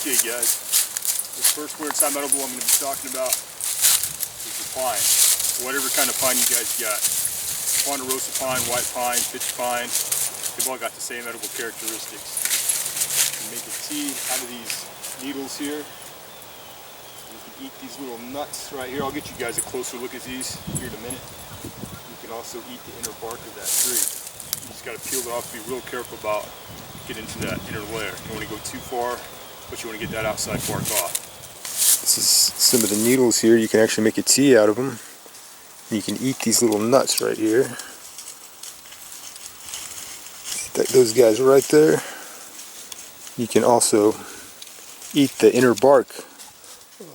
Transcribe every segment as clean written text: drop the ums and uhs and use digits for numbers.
Okay guys, the first wintertime edible I'm going to be talking about is the pine. Whatever kind of pine you guys got. Ponderosa pine, white pine, pitch pine, they've all got the same edible characteristics. You can make a tea out of these needles here. You can eat these little nuts right here. I'll get you guys a closer look at these here in a minute. You can also eat the inner bark of that tree. You just got to peel it off, be real careful about getting into that inner layer. You don't want to go too far, but you want to get that outside bark off. This is some of the needles here. You can actually make a tea out of them. You can eat these little nuts right here. Those guys right there. You can also eat the inner bark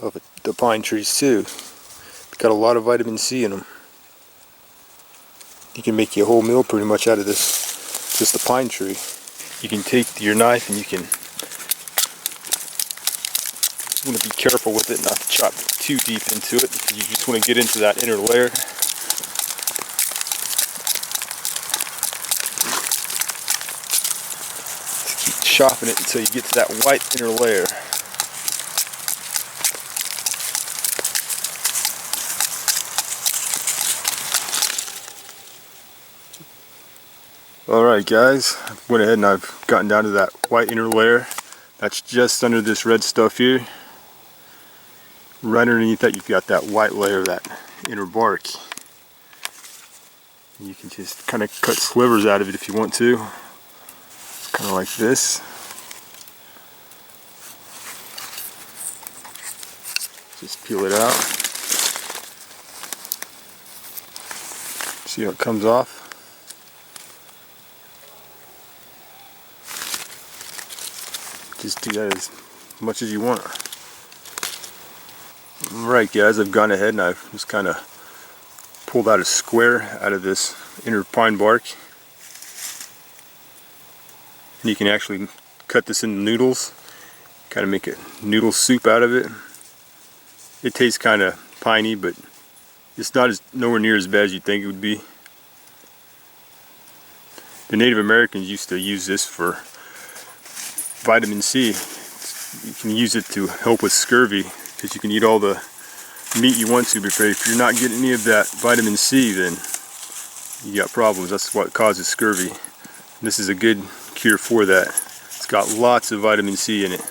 of the pine trees too. It's got a lot of vitamin C in them. You can make you a whole meal pretty much out of this, just the pine tree. You can take your knife and you can want to be careful with it, not to chop too deep into it. You just want to get into that inner layer. Just keep chopping it until you get to that white inner layer. Alright guys, I went ahead and I've gotten down to that white inner layer. That's just under this red stuff here. Right underneath that you've got that white layer, that inner bark. You can just kind of cut slivers out of it if you want to. Kind of like this. Just peel it out. See how it comes off? Just do that as much as you want. Alright guys, I've gone ahead and I've just kind of pulled out a square out of this inner pine bark. And you can actually cut this into noodles, kind of make a noodle soup out of it. It tastes kind of piney, but it's nowhere near as bad as you'd think it would be. The Native Americans used to use this for vitamin C. You can use it to help with scurvy, because you can eat all the meat you want to, but if you're not getting any of that vitamin C, then you got problems. That's what causes scurvy. This is a good cure for that. It's got lots of vitamin C in it.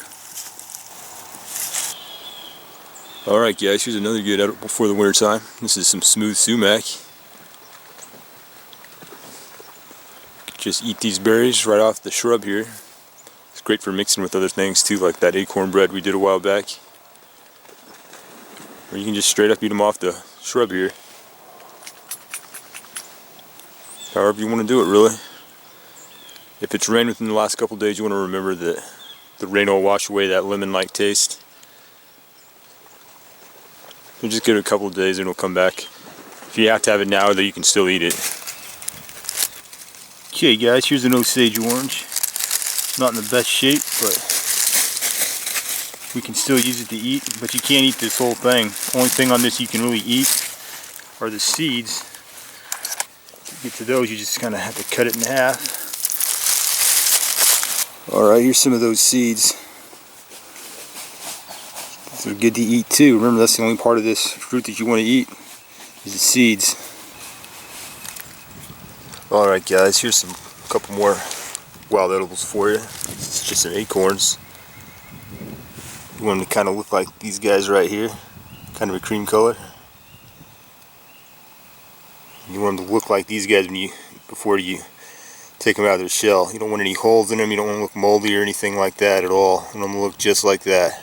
Alright guys, here's another good edible for the winter time. This is some smooth sumac. Just eat these berries right off the shrub here. It's great for mixing with other things too, like that acorn bread we did a while back. Or you can just straight up eat them off the shrub here. However you want to do it, really. If it's rained within the last couple of days, you want to remember that the rain will wash away that lemon-like taste. So just give it a couple of days and it'll come back. If you have to have it now, though, you can still eat it. Okay guys, here's an Osage orange. Not in the best shape, but we can still use it to eat, but you can't eat this whole thing. Only thing on this you can really eat are the seeds. To get to those, you just kind of have to cut it in half. Alright, here's some of those seeds. They're good to eat too. Remember, that's the only part of this fruit that you want to eat, is the seeds. Alright guys, here's a couple more wild edibles for you. This is just some acorns. You want them to kind of look like these guys right here, kind of a cream color. You want them to look like these guys before you take them out of their shell. You don't want any holes in them. You don't want them to look moldy or anything like that at all. You want them to look just like that.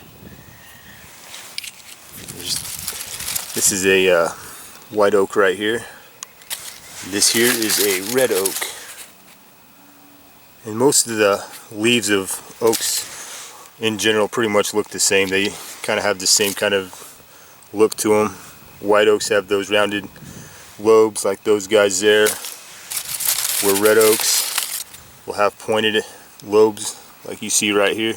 This is a white oak right here. This here is a red oak. And most of the leaves of oaks in general pretty much look the same. They kind of have the same kind of look to them. White oaks have those rounded lobes like those guys there, where red oaks will have pointed lobes like you see right here.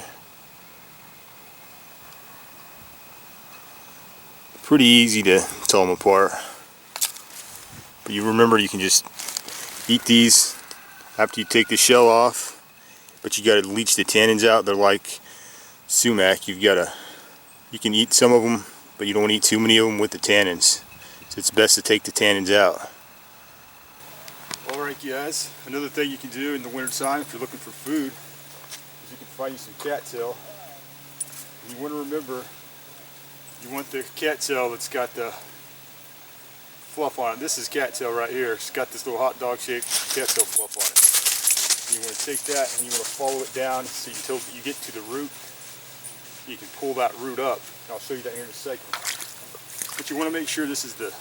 Pretty easy to tell them apart. But you remember, you can just eat these after you take the shell off, but you got to leach the tannins out. They're like sumac, you can eat some of them, but you don't want to eat too many of them with the tannins. So it's best to take the tannins out. Alright guys, another thing you can do in the winter time if you're looking for food is you can find you some cattail. And you want to remember, you want the cattail that's got the fluff on it. This is cattail right here. It's got this little hot dog shaped cattail fluff on it. You want to take that and you want to follow it down so until you get to the root. You can pull that root up. I'll show you that here in a second. But you want to make sure this is the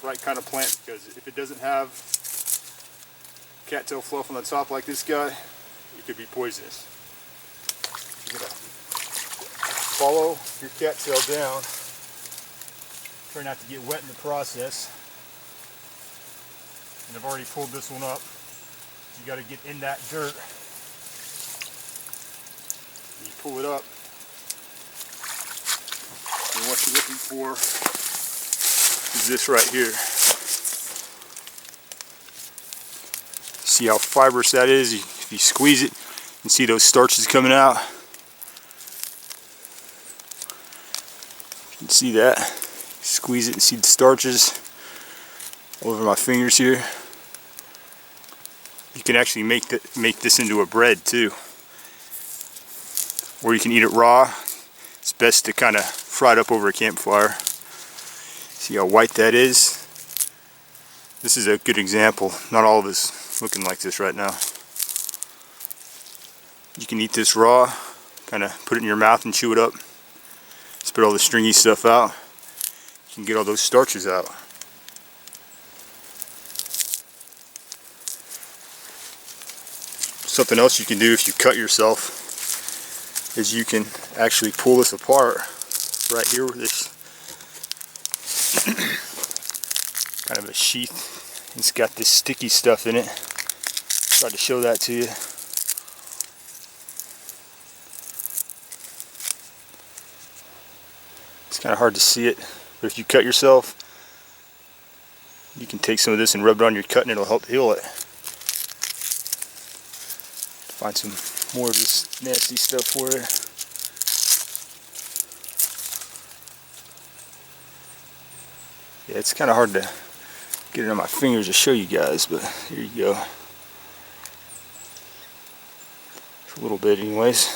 right kind of plant, because if it doesn't have cattail fluff on the top like this guy, it could be poisonous. You're going to follow your cattail down. Try not to get wet in the process. And I've already pulled this one up. You got to get in that dirt. You pull it up. And what you're looking for is this right here. See how fibrous that is? If you squeeze it, you can see those starches coming out. You can see that. Squeeze it and see the starches all over my fingers here. You can actually make this into a bread too, or you can eat it raw. It's best to kind of fry it up over a campfire. See how white that is? This is a good example. Not all of us looking like this right now. You can eat this raw, kind of put it in your mouth and chew it up. Spit all the stringy stuff out. You can get all those starches out. Something else you can do if you cut yourself is you can actually pull this apart right here with this kind of a sheath. It's got this sticky stuff in it. Tried to show that to you. It's kind of hard to see it, but if you cut yourself, you can take some of this and rub it on your cut and it'll help heal it. Find some more of this nasty stuff for you. Yeah, it's kind of hard to get it on my fingers to show you guys, but here you go. A little bit anyways.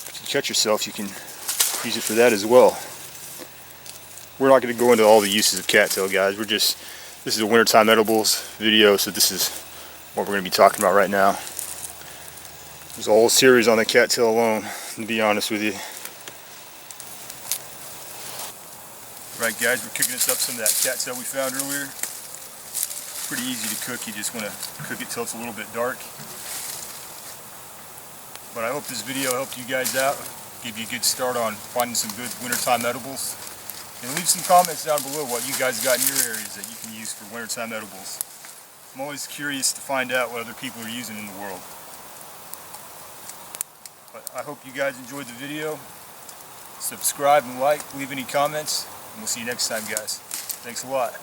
If you cut yourself, you can use it for that as well. We're not going to go into all the uses of cattail, guys. This is a wintertime edibles video, so this is what we're going to be talking about right now. There's a whole series on the cattail alone, to be honest with you. Right guys, we're cooking us up some of that cattail we found earlier. Pretty easy to cook, you just want to cook it till it's a little bit dark. But I hope this video helped you guys out, give you a good start on finding some good wintertime edibles. And leave some comments down below what you guys got in your areas that you can use for wintertime edibles. I'm always curious to find out what other people are using in the world. But I hope you guys enjoyed the video. Subscribe and like, leave any comments, and we'll see you next time, guys. Thanks a lot.